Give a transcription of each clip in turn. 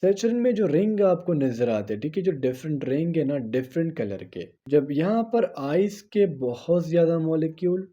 सेचुरन में जो रिंग आपको नजर आते हैं, ठीक है, जो डिफरेंट रिंग है ना, डिफरेंट कलर के, जब यहाँ पर आइस के बहुत ज्यादा मॉलिक्यूल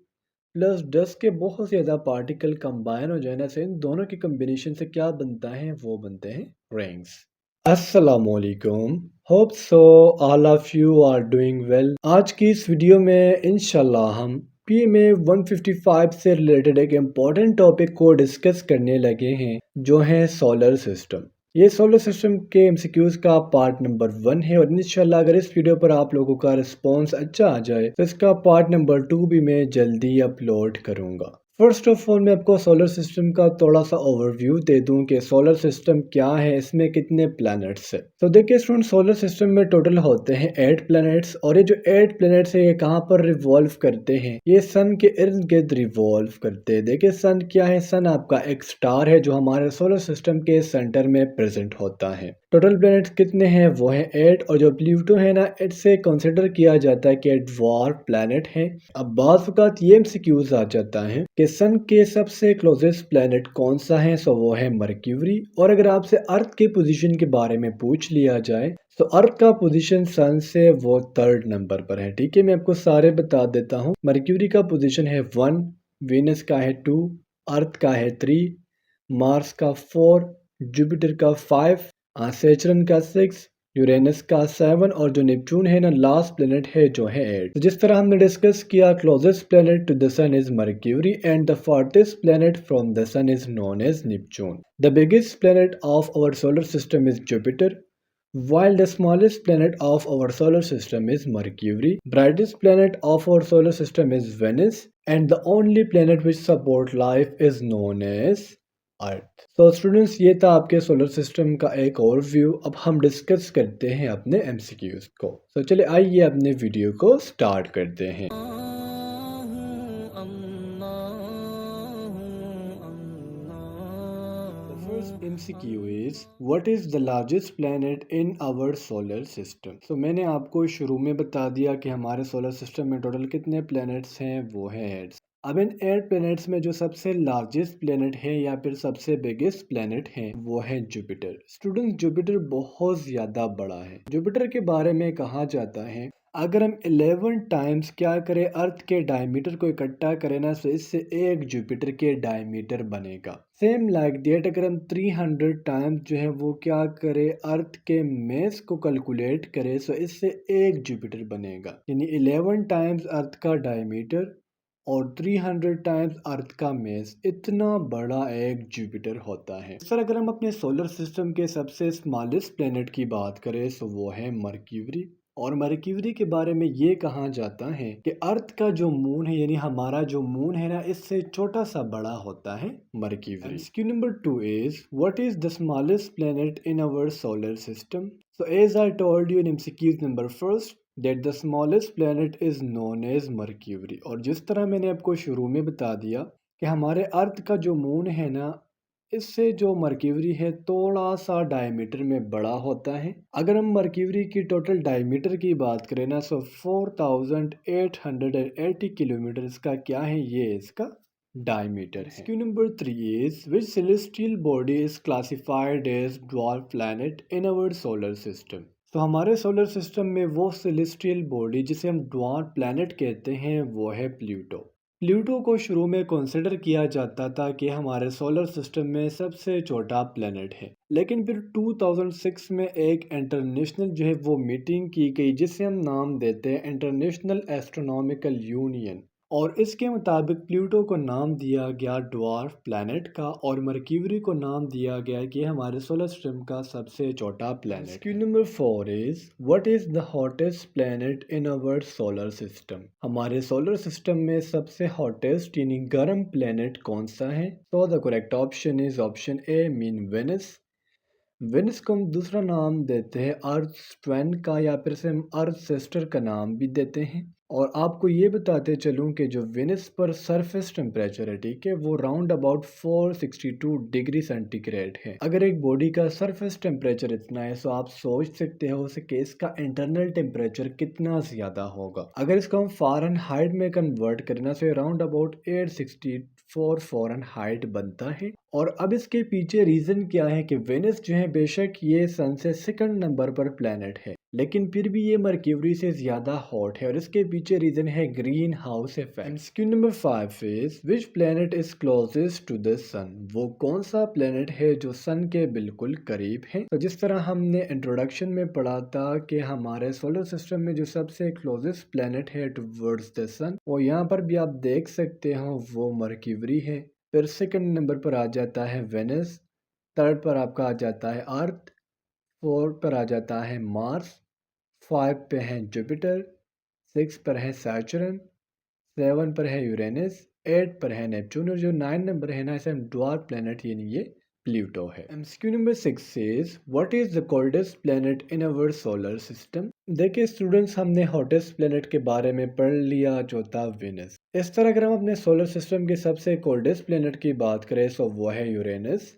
प्लस डस्ट के बहुत ज्यादा पार्टिकल कंबाइन हो जाए ना, से इन दोनों के कॉम्बिनेशन से क्या बनता है, वो बनते हैं रिंग्स। अस्सलामुअलैकुम, hope so all of you are doing well. आज की इस वीडियो में इंशाल्लाह हम PMA 155 से रिलेटेड एक इम्पॉर्टेंट टॉपिक को डिस्कस करने लगे हैं, जो है सोलर सिस्टम। ये सोलर सिस्टम के एमसीक्यूज का पार्ट नंबर 1 है, और इंशाल्लाह अगर इस वीडियो पर आप लोगों का रिस्पॉन्स अच्छा आ जाए तो इसका पार्ट नंबर 2 भी मैं जल्दी अपलोड करूंगा। फर्स्ट ऑफ ऑल मैं आपको सोलर सिस्टम का थोड़ा सा ओवरव्यू दे दूं कि सोलर सिस्टम क्या है, इसमें कितने प्लैनेट्स है। तो देखिए स्टूडेंट, सोलर सिस्टम में टोटल होते हैं 8 प्लैनेट्स, और ये जो 8 प्लैनेट्स है ये कहाँ पर रिवॉल्व करते हैं, ये सन के इर्द गिर्द रिवॉल्व करते हैं। देखिए सन क्या है, सन आपका एक स्टार है जो हमारे सोलर सिस्टम के सेंटर में प्रेजेंट होता है। टोटल प्लैनेट्स कितने हैं, वो है 8, और जो प्लूटो है ना, इससे कंसिडर किया जाता है कि ड्वार्फ प्लैनेट है। अब बाज़ वक़्त ये एमसीक्यूज आ जाता है कि सन के सबसे क्लोजेस्ट प्लैनेट कौन सा है, सो वो है मर्क्यूरी। और अगर आपसे अर्थ के पोजीशन के बारे में पूछ लिया जाए तो अर्थ का पोजीशन सन से वो 3rd नंबर पर है। ठीक है, मैं आपको सारे बता देता हूँ। मर्क्यूरी का पोजीशन है 1, वीनस का है 2, अर्थ का है 3, मार्स का 4, जुपिटर का 5, सैटर्न का 6, यूरेनस का 7, और जो नेपच्यून है ना, लास्ट प्लेनेट है जो है 8। तो जिस तरह हमने डिस्कस किया, closest planet to the sun is Mercury and the farthest planet from the sun is known as Neptune. The biggest planet of our solar system is Jupiter, while the smallest planet of our solar system is Mercury. Brightest planet of our solar system is Venus, and the only planet which support life is known as अर्थ। तो स्टूडेंट्स, ये था आपके solar system का एक overview. अब हम discuss करते हैं अपने एमसीक्यूज को। तो चलिए आइए अपने वीडियो को स्टार्ट करते हैं। First MCQ is what is the largest planet in our solar system? तो मैंने आपको शुरू में बता दिया कि हमारे सोलर सिस्टम में टोटल कितने प्लैनेट्स हैं, वो है 8। अब इन 8 प्लैनेट्स में जो सबसे लार्जेस्ट प्लैनेट है या फिर सबसे बिगेस्ट प्लैनेट है, वो है जुपिटर। स्टूडेंट, जुपिटर बहुत ज्यादा बड़ा है। जुपिटर के बारे में कहा जाता है, अगर हम 11 टाइम्स क्या करें, अर्थ के डायमीटर को इकट्ठा करें ना, तो इससे एक जुपिटर के डायमीटर बनेगा। सेम लाइक दैट अगर हम 300 टाइम्स जो है वो क्या करें, अर्थ के मेस को कैलकुलेट करें, तो इससे एक जुपिटर बनेगा। यानी 11 टाइम्स अर्थ का डायमीटर और 300 टाइम्स अर्थ का मेस, इतना बड़ा एक जुपिटर होता है। सर अगर हम अपने सोलर सिस्टम के सबसे स्मॉलेस्ट प्लेनेट की बात करें तो वो है मर्क्यूरी। और मर्क्यूरी के बारे में ये कहा जाता है कि अर्थ का जो मून है, यानी हमारा जो मून है ना, इससे छोटा सा बड़ा होता है mercury. Q number 2 is what is the smallest planet in our solar system. So as I told you in MCQ number first that the smallest planet is known as Mercury। और जिस तरह मैंने आपको शुरू में बता दिया कि हमारे अर्थ का जो मून है ना, इससे जो मर्क्यूरी है थोड़ा सा डायमीटर में बड़ा होता है। अगर हम मर्क्यूरी की टोटल डायमीटर की बात करें ना, सो 4880 किलोमीटर इसका क्या है, ये इसका डायमीटर है। Q number 3 is which celestial body is classified as dwarf planet in our solar system. तो हमारे सोलर सिस्टम में वो सेलेस्टियल बॉडी जिसे हम ड्वार्फ प्लैनेट कहते हैं, वो है प्लूटो। प्लूटो को शुरू में कंसिडर किया जाता था कि हमारे सोलर सिस्टम में सबसे छोटा प्लैनेट है, लेकिन फिर 2006 में एक इंटरनेशनल जो है वो मीटिंग की गई, जिसे हम नाम देते हैं इंटरनेशनल एस्ट्रोनॉमिकल यूनियन, और इसके मुताबिक प्लूटो को नाम दिया गया ड्वार्फ प्लैनेट का, और मर्क्यूरी को नाम दिया गया कि हमारे सोलर सिस्टम का सबसे छोटा planet. Question number 4 is what is the hottest planet in our solar system. हमारे सोलर सिस्टम में सबसे हॉटेस्ट यानी गर्म प्लैनेट कौन सा है। तो the correct option is option A, mean Venus. Venus को हम दूसरा नाम देते हैं अर्थ ट्वेन का, या फिर से हम अर्थ सिस्टर का नाम भी देते हैं। और आपको ये बताते चलूं कि जो वेनस पर सरफेस टेम्परेचर है, ठीक है, वो राउंड अबाउट 462 डिग्री सेंटीग्रेड है। अगर एक बॉडी का सरफेस टेम्परेचर इतना है, तो आप सोच सकते हो कि इसका इंटरनल टेम्परेचर कितना ज्यादा होगा। अगर इसको हम फ़ारेनहाइट में कन्वर्ट करें ना, तो राउंड अबाउट -4 फ़ारेनहाइट बनता है। और अब इसके पीछे रीज़न क्या है कि वेनस जो है बेशक ये सन से सेकंड नंबर पर प्लैनेट है, लेकिन फिर भी ये मर्क्यूरी से ज़्यादा हॉट है और इसके पीछे रीज़न है greenhouse effect. MCQ number 5 is which planet is closest to the sun. वो कौन सा प्लैनेट है जो सन के बिल्कुल करीब है। तो जिस तरह हमने इंट्रोडक्शन में पढ़ा था कि हमारे सोलर सिस्टम में जो सबसे क्लोजेस्ट प्लैनेट है टुवर्ड्स द सन, वो यहाँ पर भी आप देख सकते हो वो मर्क्यूरी है। फिर सेकंड नंबर पर आ जाता है वेनस, थर्ड पर आपका आ जाता है अर्थ, फोर्थ पर आ जाता है मार्स, 5 पे है जुपिटर, 6 पर है सैटर्न, 7 पर है यूरेनस, 8 पर है नेपच्यून और जो 9 नंबर है ना इसे हम ड्वार्फ प्लैनेट यानी ये प्लूटो है। MCQ number 6 is what is the coldest planet in our solar system. देखिए स्टूडेंट्स, हमने हॉटेस्ट प्लैनेट के बारे में पढ़ लिया जो था वेनस। इस तरह अगर हम अपने सोलर सिस्टम के सबसे कोल्डेस्ट प्लैनेट की बात करें तो वो है यूरेनस।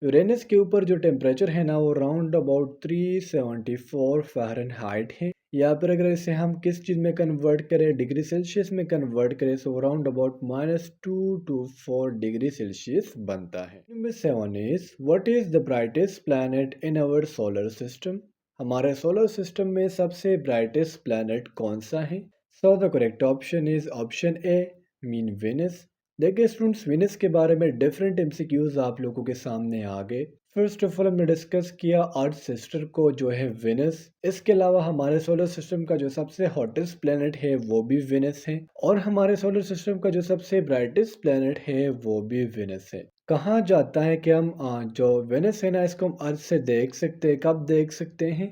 यूरेनस के ऊपर जो टेम्परेचर है ना वो राउंड अबाउट 374 फ़ारेनहाइट है। या फिर अगर इसे हम किस चीज़ में कन्वर्ट करें, डिग्री सेल्सियस में कन्वर्ट करें तो round about -2 to 4 degree Celsius बनता है। Number 7 is what is the brightest planet in our solar system. हमारे सोलर सिस्टम में सबसे ब्राइटेस्ट प्लैनेट कौन सा है। So the correct option is option A mean Venus. देखिए स्टूडेंट्स, वेनस के बारे में डिफरेंट एमसीक्यूज आप लोगों के सामने आ गए। फर्स्ट ऑफ ऑल हमने डिस्कस किया अर्थ सिस्टर को जो है वेनस। इसके अलावा हमारे सोलर सिस्टम का जो सबसे हॉटेस्ट प्लेनेट है वो भी वेनस है और हमारे सोलर सिस्टम का जो सबसे ब्राइटेस्ट प्लेनेट है वो भी वेनस है। कहा जाता है कि हम जो वेनस है ना इसको हम अर्थ से देख सकते हैं। कब देख सकते हैं?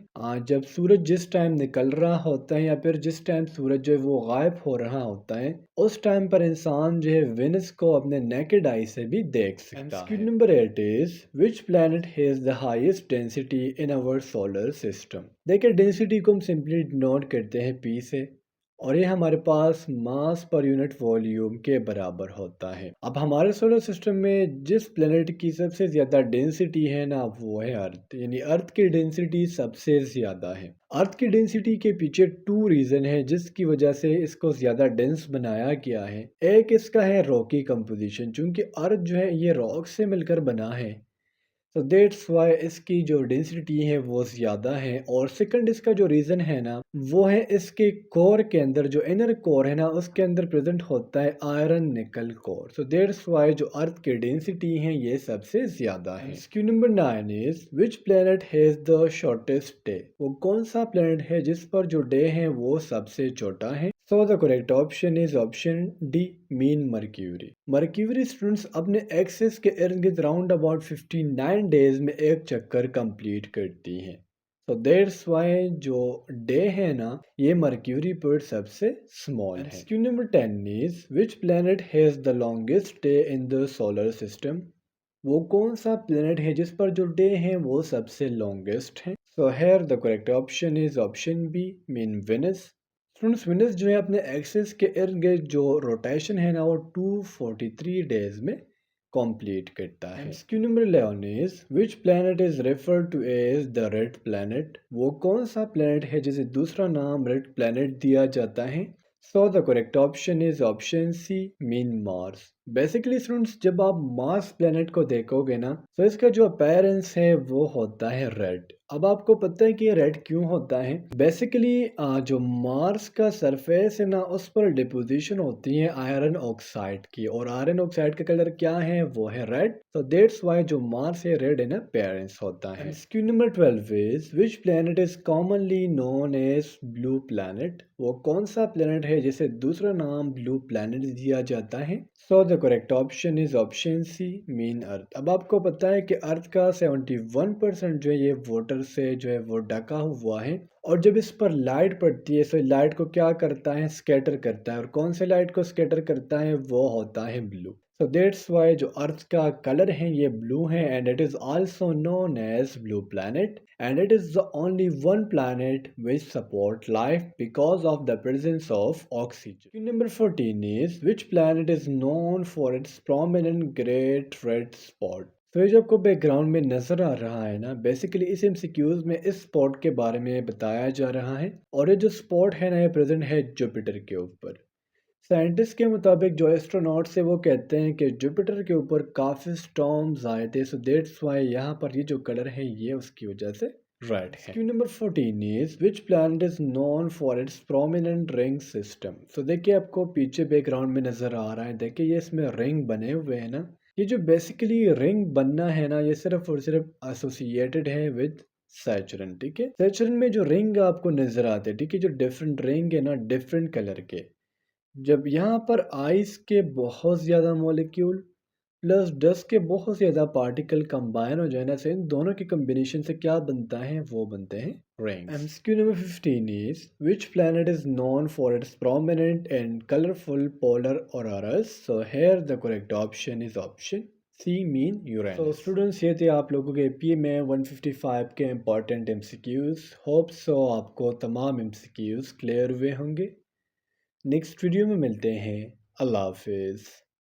जब सूरज जिस टाइम निकल रहा होता है या फिर जिस टाइम सूरज जो है वो गायब हो रहा होता है, उस टाइम पर इंसान जो है वेनस को अपने नेकेड आई से भी देख सकता है। Number 8 is which planet has the highest density in our solar system. देखिए डेंसिटी को हम सिंपली डिनोट करते हैं पी से और ये हमारे पास मास पर यूनिट वॉल्यूम के बराबर होता है। अब हमारे सोलर सिस्टम में जिस प्लेनेट की सबसे ज़्यादा डेंसिटी है ना वो है अर्थ, यानी अर्थ की डेंसिटी सबसे ज़्यादा है। अर्थ की डेंसिटी के पीछे टू रीज़न है जिसकी वजह से इसको ज़्यादा डेंस बनाया गया है। एक इसका है रॉकी कंपोजिशन, चूँकि अर्थ जो है ये रॉक से मिलकर बना है, तो दैट्स वाई इसकी जो डेंसिटी है वो ज़्यादा है। और सेकंड इसका जो रीज़न है ना वो है इसके कोर के अंदर, जो इनर कोर है ना उसके अंदर प्रेजेंट होता है आयरन निकल कोर। सो दैट्स वाई जो अर्थ की डेंसिटी है ये सबसे ज़्यादा है। Question number 9 is which planet has the shortest day. वो कौन सा प्लेनेट है जिस पर जो डे है वो सबसे छोटा है। So the correct option is option D mean mercury. Mercury students अपने एक्सिस के इर्द गिर्द राउंड अबाउट 59 डेज में एक चक्कर कंप्लीट करती हैं। तो दैट्स वाई जो डे है ना ये मर्क्यूरी पर सबसे स्मॉल है। Question number 10 is which planet has the longest day in the solar system. वो कौन सा प्लेनेट है जिस पर जो डे है वो सबसे लॉन्गेस्ट है। So here the correct option is option B mean Venus. Students Venus जो है अपने एक्सिस के इर्द गिर्द जो रोटेशन है ना वो 243 डेज में कंप्लीट करता है। Question number 11 is which planet is referred to as the red planet. वो कौन सा प्लैनेट है जिसे दूसरा नाम रेड प्लैनेट दिया जाता है। So the correct option is option C mean Mars. Basically students जब आप मार्स प्लैनेट को देखोगे ना तो इसका जो अपीयरेंस है वो होता है रेड। अब आपको पता है कि ये रेड क्यों होता है। बेसिकली जो मार्स का सरफेस है ना उस पर डिपोजिशन होती है आयरन ऑक्साइड की और आयरन ऑक्साइड का कलर क्या है वो है रेड। तो दैट्स वाई जो मार्स है रेड इन अपीयरेंस होता है। Question number 12 is which planet is commonly known as blue planet. वो कौन सा प्लैनेट है जिसे दूसरा नाम ब्लू प्लैनेट दिया जाता है। So the correct option is option C mean Earth. अब आपको पता है कि अर्थ का 71% जो है ये वाटर से जो है वो ढका हुआ है और जब इस पर लाइट पड़ती है तो लाइट को क्या करता है, स्कैटर करता है। और कौन से लाइट को स्कैटर करता है वो होता है ब्लू। सो दैट्स वाई जो अर्थ का कलर है ये ब्लू है and it is also known as blue planet and it is the only one planet which support life because of the presence of oxygen. Number 14 is which planet is known for its prominent great red spot. तो ये जो आपको background में नजर आ रहा है ना basically इस एमसीक्यूज में इस स्पॉट के बारे में बताया जा रहा है और ये जो स्पॉट है ना ये प्रेजेंट है जुपिटर के ऊपर। साइंटिस्ट के मुताबिक जो एस्ट्रोनॉट्स है वो कहते हैं कि जुपिटर के ऊपर काफ़ी स्टॉर्म्स आए थे, सो दैट्स वाई यहाँ पर ये जो कलर है ये उसकी वजह से रेड है। Q number 14 is which planet is known for its prominent ring system. So देखिए आपको पीछे बैकग्राउंड में नज़र आ रहा है, देखिए ये इसमें रिंग बने हुए हैं ना, ये जो बेसिकली रिंग बनना है ना, ये सिर्फ और सिर्फ एसोसिएटेड है विद सैचुरन। ठीक है, सैचुरन में जो रिंग आपको नज़र आते हैं, ठीक है, जो डिफरेंट रिंग है ना डिफरेंट कलर के, जब यहाँ पर आइस के बहुत ज़्यादा मॉलिक्यूल प्लस डस्ट के बहुत ज़्यादा पार्टिकल कंबाइन हो जाए ना, से इन दोनों के कॉम्बिनेशन से क्या बनता है, वो बनते हैं rings. MCQ number 15 is which planet is known for its prominent and colourful polar auroras. So here the correct option is option C, mean Uranus. तो स्टूडेंट्स ये थे आप लोगों के पीए में 155 के इंपॉर्टेंट एमसीक्यूज। होप सो आपको तमाम एमसीक्यूज क्लियर हुए होंगे। नेक्स्ट वीडियो में मिलते हैं। अल्लाह हाफिज़।